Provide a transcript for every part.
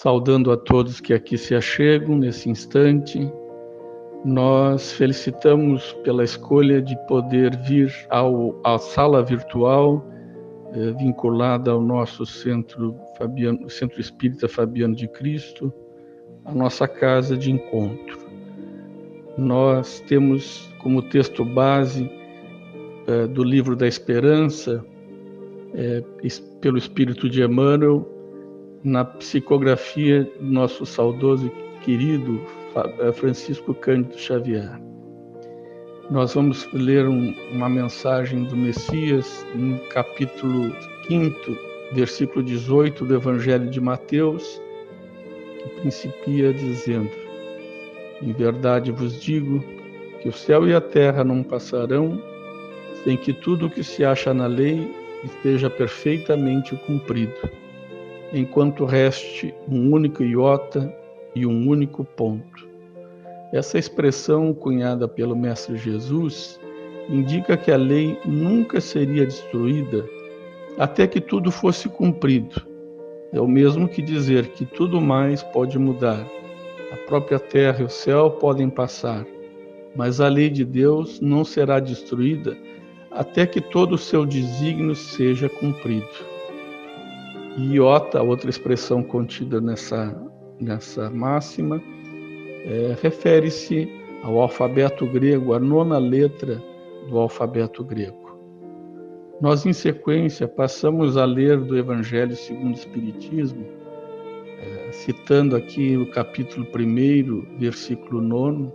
Saudando a todos que aqui se achegam nesse instante, nós felicitamos pela escolha de poder vir à sala virtual vinculada ao nosso Centro Espírita Fabiano de Cristo, a nossa casa de encontro. Nós temos como texto base do Livro da Esperança, pelo Espírito de Emmanuel, na psicografia do nosso saudoso e querido Francisco Cândido Xavier. Nós vamos ler uma mensagem do Messias no capítulo 5º, versículo 18 do Evangelho de Mateus, que principia dizendo: em verdade vos digo que o céu e a terra não passarão sem que tudo o que se acha na lei esteja perfeitamente cumprido, enquanto reste um único iota e um único ponto. Essa expressão cunhada pelo Mestre Jesus indica que a lei nunca seria destruída até que tudo fosse cumprido. É o mesmo que dizer que tudo mais pode mudar. A própria terra e o céu podem passar, mas a lei de Deus não será destruída até que todo o seu desígnio seja cumprido. Iota, outra expressão contida nessa máxima, refere-se ao alfabeto grego, a 9ª letra do alfabeto grego. Nós, em sequência, passamos a ler do Evangelho segundo o Espiritismo, citando aqui o capítulo 1º, versículo 9,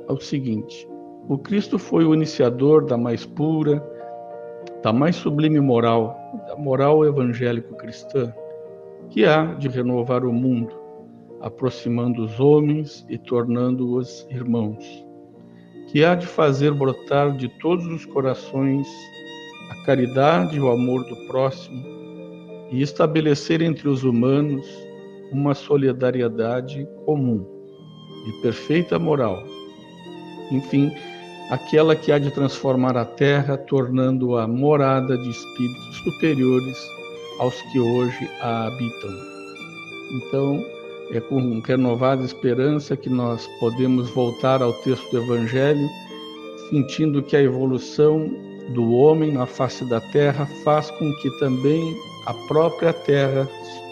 o seguinte: o Cristo foi o iniciador da mais pura, da mais sublime moral, da moral evangélico-cristã, que há de renovar o mundo, aproximando os homens e tornando-os irmãos, que há de fazer brotar de todos os corações a caridade e o amor do próximo e estabelecer entre os humanos uma solidariedade comum, de perfeita moral. Enfim, aquela que há de transformar a terra, tornando-a morada de espíritos superiores aos que hoje a habitam. Então, é com renovada esperança que nós podemos voltar ao texto do Evangelho, sentindo que a evolução do homem na face da terra faz com que também a própria terra,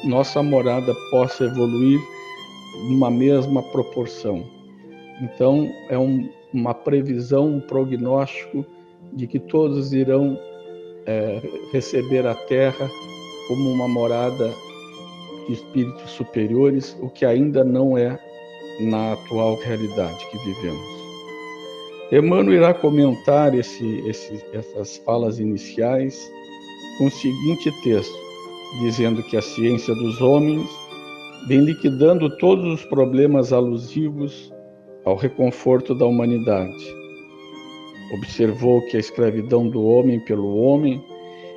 nossa morada, possa evoluir numa mesma proporção. Então, é uma previsão, um prognóstico de que todos irão receber a terra como uma morada de espíritos superiores, o que ainda não é na atual realidade que vivemos. Emmanuel irá comentar essas falas iniciais com o seguinte texto, dizendo que a ciência dos homens vem liquidando todos os problemas alusivos ao reconforto da humanidade. Observou que a escravidão do homem pelo homem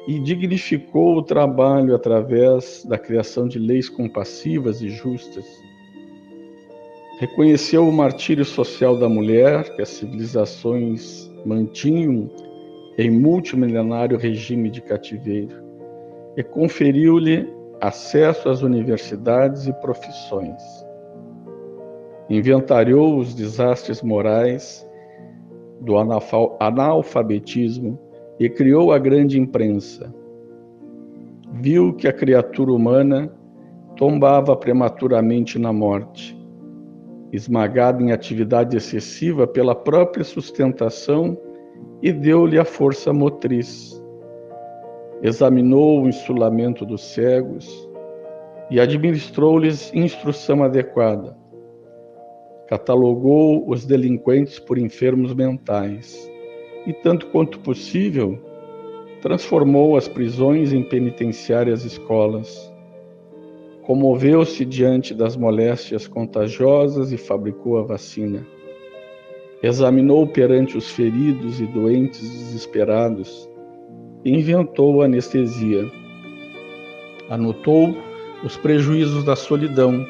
e dignificou o trabalho através da criação de leis compassivas e justas. Reconheceu o martírio social da mulher, que as civilizações mantinham em multimilenário regime de cativeiro, e conferiu-lhe acesso às universidades e profissões. Inventariou os desastres morais do analfabetismo e criou a grande imprensa. Viu que a criatura humana tombava prematuramente na morte, esmagada em atividade excessiva pela própria sustentação, e deu-lhe a força motriz. Examinou o insulamento dos cegos e administrou-lhes instrução adequada. Catalogou os delinquentes por enfermos mentais e, tanto quanto possível, transformou as prisões em penitenciárias escolas. Comoveu-se diante das moléstias contagiosas e fabricou a vacina. Examinou perante os feridos e doentes desesperados e inventou a anestesia. Anotou os prejuízos da solidão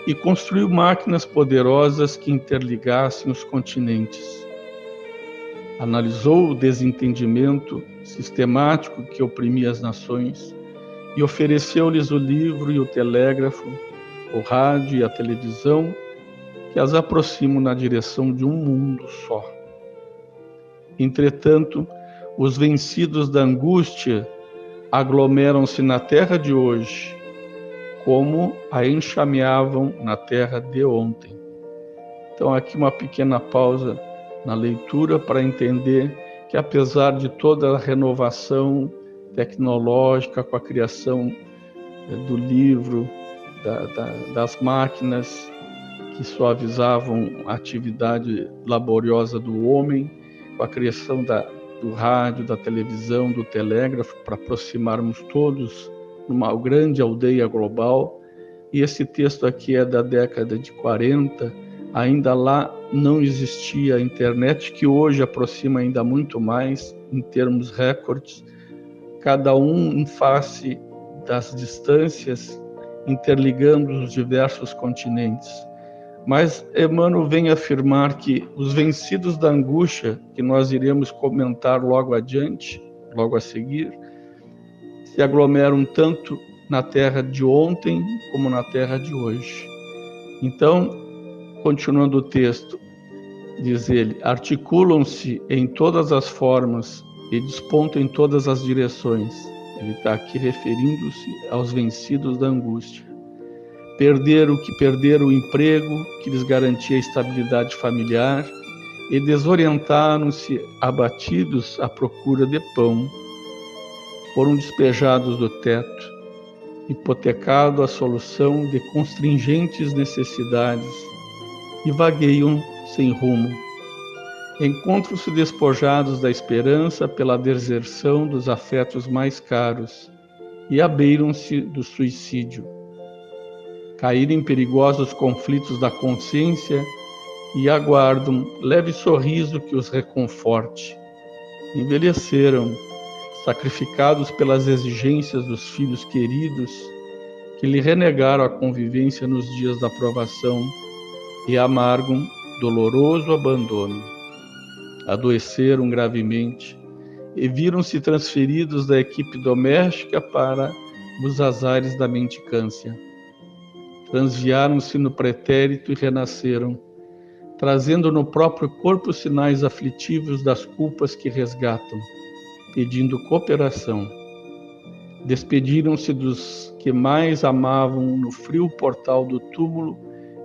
e construiu máquinas poderosas que interligassem os continentes. Analisou o desentendimento sistemático que oprimia as nações e ofereceu-lhes o livro e o telégrafo, o rádio e a televisão, que as aproximam na direção de um mundo só. Entretanto, os vencidos da angústia aglomeram-se na terra de hoje, como a enxameavam na terra de ontem. Então, aqui uma pequena pausa na leitura para entender que, apesar de toda a renovação tecnológica, com a criação do livro, das máquinas que suavizavam a atividade laboriosa do homem, com a criação do rádio, da televisão, do telégrafo, para aproximarmos todos numa grande aldeia global. E esse texto aqui é da década de 40, ainda lá não existia a internet, que hoje aproxima ainda muito mais, em termos recordes, cada um em face das distâncias, interligando os diversos continentes. Mas Emmanuel vem afirmar que os vencidos da angústia, que nós iremos comentar logo adiante, logo a seguir, se aglomeram tanto na terra de ontem como na terra de hoje. Então, continuando o texto, diz ele, articulam-se em todas as formas e despontam em todas as direções. Ele está aqui referindo-se aos vencidos da angústia. Perderam o emprego que lhes garantia a estabilidade familiar e desorientaram-se abatidos à procura de pão. Foram despejados do teto, hipotecado a solução de constringentes necessidades e vagueiam sem rumo. Encontram-se despojados da esperança pela deserção dos afetos mais caros e abeiram-se do suicídio. Caíram em perigosos conflitos da consciência e aguardam leve sorriso que os reconforte. Envelheceram, sacrificados pelas exigências dos filhos queridos, que lhe renegaram a convivência nos dias da provação e amargam doloroso abandono. Adoeceram gravemente e viram-se transferidos da equipe doméstica para os azares da mendicância. Transviaram-se no pretérito e renasceram, trazendo no próprio corpo sinais aflitivos das culpas que resgatam, pedindo cooperação. Despediram-se dos que mais amavam no frio portal do túmulo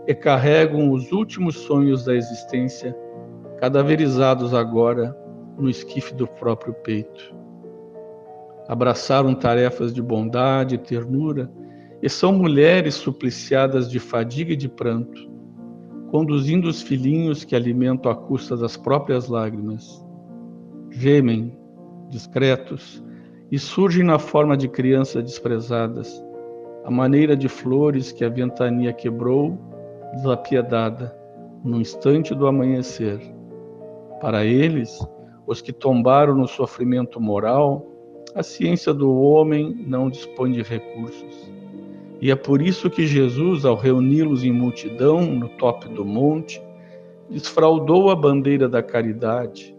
e carregam os últimos sonhos da existência, cadaverizados agora no esquife do próprio peito. Abraçaram tarefas de bondade e ternura e são mulheres supliciadas de fadiga e de pranto, conduzindo os filhinhos que alimentam à custa das próprias lágrimas. Gemem, discretos, e surgem na forma de crianças desprezadas, à maneira de flores que a ventania quebrou, desapiedada, no instante do amanhecer. Para eles, os que tombaram no sofrimento moral, a ciência do homem não dispõe de recursos. E é por isso que Jesus, ao reuni-los em multidão no tope do monte, desfraldou a bandeira da caridade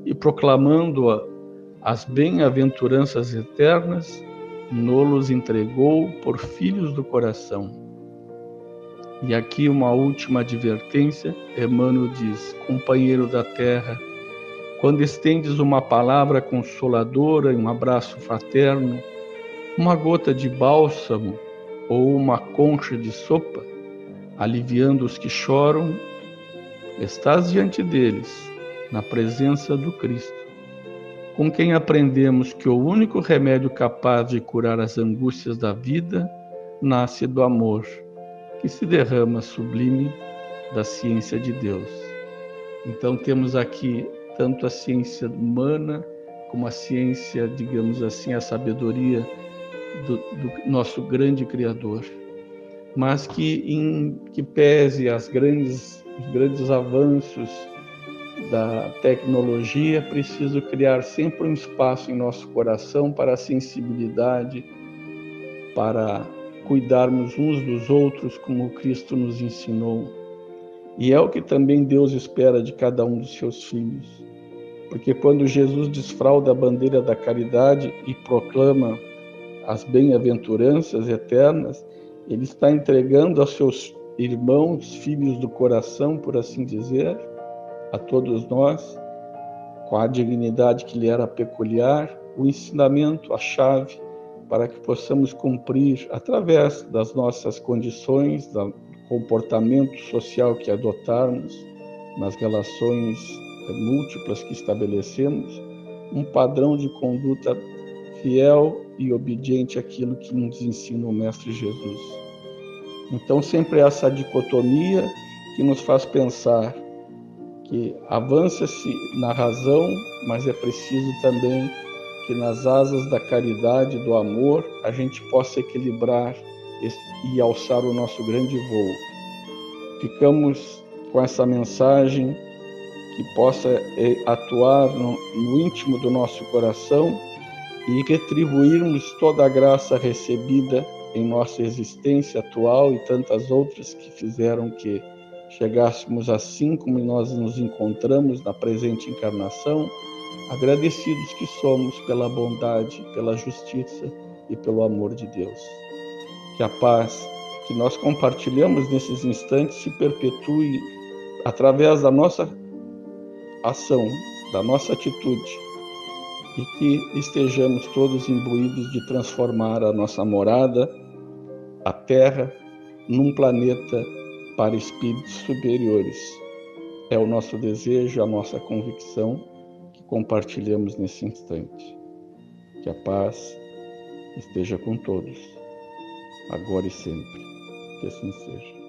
e, proclamando-a as bem-aventuranças eternas, nos entregou por filhos do coração. E aqui uma última advertência, Emmanuel diz, companheiro da terra, quando estendes uma palavra consoladora e um abraço fraterno, uma gota de bálsamo ou uma concha de sopa, aliviando os que choram, estás diante deles, na presença do Cristo, com quem aprendemos que o único remédio capaz de curar as angústias da vida nasce do amor, que se derrama sublime da ciência de Deus. Então temos aqui tanto a ciência humana, como a ciência, digamos assim, a sabedoria do nosso grande Criador, mas que pese os grandes avanços da tecnologia, é preciso criar sempre um espaço em nosso coração para a sensibilidade, para cuidarmos uns dos outros como Cristo nos ensinou. E é o que também Deus espera de cada um dos seus filhos. Porque quando Jesus desfralda a bandeira da caridade e proclama as bem-aventuranças eternas, ele está entregando aos seus irmãos, filhos do coração, por assim dizer, a todos nós, com a dignidade que lhe era peculiar, o ensinamento, a chave, para que possamos cumprir, através das nossas condições, do comportamento social que adotarmos, nas relações múltiplas que estabelecemos, um padrão de conduta fiel e obediente àquilo que nos ensina o Mestre Jesus. Então, sempre essa dicotomia que nos faz pensar que avança-se na razão, mas é preciso também que nas asas da caridade, do amor, a gente possa equilibrar e alçar o nosso grande voo. Ficamos com essa mensagem que possa atuar no íntimo do nosso coração e retribuirmos toda a graça recebida em nossa existência atual e tantas outras que fizeram que chegássemos assim como nós nos encontramos na presente encarnação, agradecidos que somos pela bondade, pela justiça e pelo amor de Deus. Que a paz que nós compartilhamos nesses instantes se perpetue através da nossa ação, da nossa atitude, e que estejamos todos imbuídos de transformar a nossa morada, a Terra, num planeta para espíritos superiores. É o nosso desejo, a nossa convicção que compartilhamos nesse instante. Que a paz esteja com todos, agora e sempre. Que assim seja.